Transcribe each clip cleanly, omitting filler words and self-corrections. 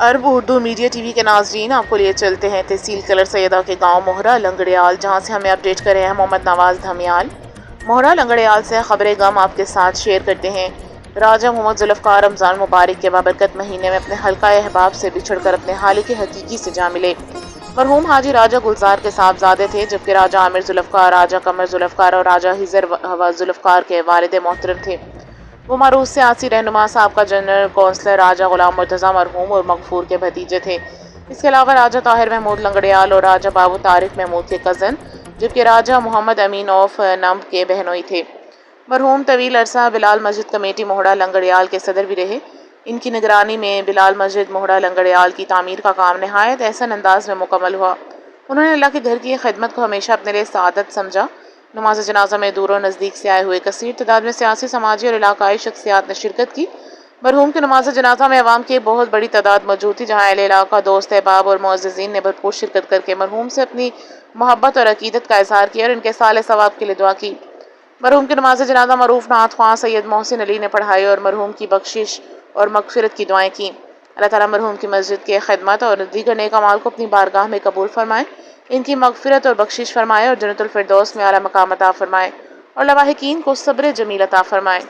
عرب Urdu media T V کے ناظرین، آپ کو لیے چلتے ہیں تحصیل کلر سیدہ کے گاؤں موہرا لنگڑیال، جہاں سے ہمیں اپڈیٹ کر رہے ہیں محمد نواز دھمیال۔ موہرا لنگڑیال سے خبر غم آپ کے ساتھ شیئر کرتے ہیں۔ راجہ محمد ذوالفقار رمضان مبارک کے بابرکت مہینے میں اپنے حلقہ احباب سے بچھڑ کر اپنے خالق حقیقی سے جا ملے۔ مرحوم حاجی راجہ گلزار کے صاحبزادے تھے، جبکہ راجہ عامر ذوالفقار، راجہ قمر ذوالفقار اور راجہ ہزر ذوالفقار کے والد محترم تھے۔ وہ معروف سیاسی رہنما سابقہ جنرل کونسلر راجہ غلام مرتضیٰ مرحوم اور مغفور کے بھتیجے تھے۔ اس کے علاوہ راجہ طاہر محمود لنگڑیال اور راجہ بابو طارق محمود کے کزن، جبکہ راجہ محمد امین اوف نمب کے بہنوئی تھے۔ مرحوم طویل عرصہ بلال مسجد کمیٹی موہرا لنگڑیال کے صدر بھی رہے۔ ان کی نگرانی میں بلال مسجد موہرا لنگڑیال کی تعمیر کا کام نہایت احسن انداز میں مکمل ہوا۔ انہوں نے اللہ کے گھر کی خدمت کو ہمیشہ اپنے لیے سعادت سمجھا۔ نماز جنازہ میں دور و نزدیک سے آئے ہوئے کثیر تعداد میں سیاسی، سماجی اور علاقائی شخصیات نے شرکت کی۔ مرحوم کی نماز جنازہ میں عوام کی ایک بہت بڑی تعداد موجود تھی، جہاں اہل علاقہ، دوست احباب اور معززین نے بھرپور شرکت کر کے مرحوم سے اپنی محبت اور عقیدت کا اظہار کیا اور ان کے صالح ثواب کے لیے دعا کی۔ مرحوم کی نماز جنازہ معروف نعت خواں سید محسن علی نے پڑھائی اور مرحوم کی بخشش اور مغفرت کی دعائیں کی۔ اللہ تعالیٰ مرحوم کی مسجد کے خدمت اور دیگر نیک اعمال کو اپنی بارگاہ میں قبول فرمائے، ان کی مغفرت اور بخشش فرمائے اور جنت الفردوس میں اعلیٰ مقام عطا فرمائے اور لواحقین کو صبر جمیل عطا فرمائے۔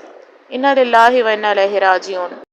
انا للہ و انا الیہ راجعون۔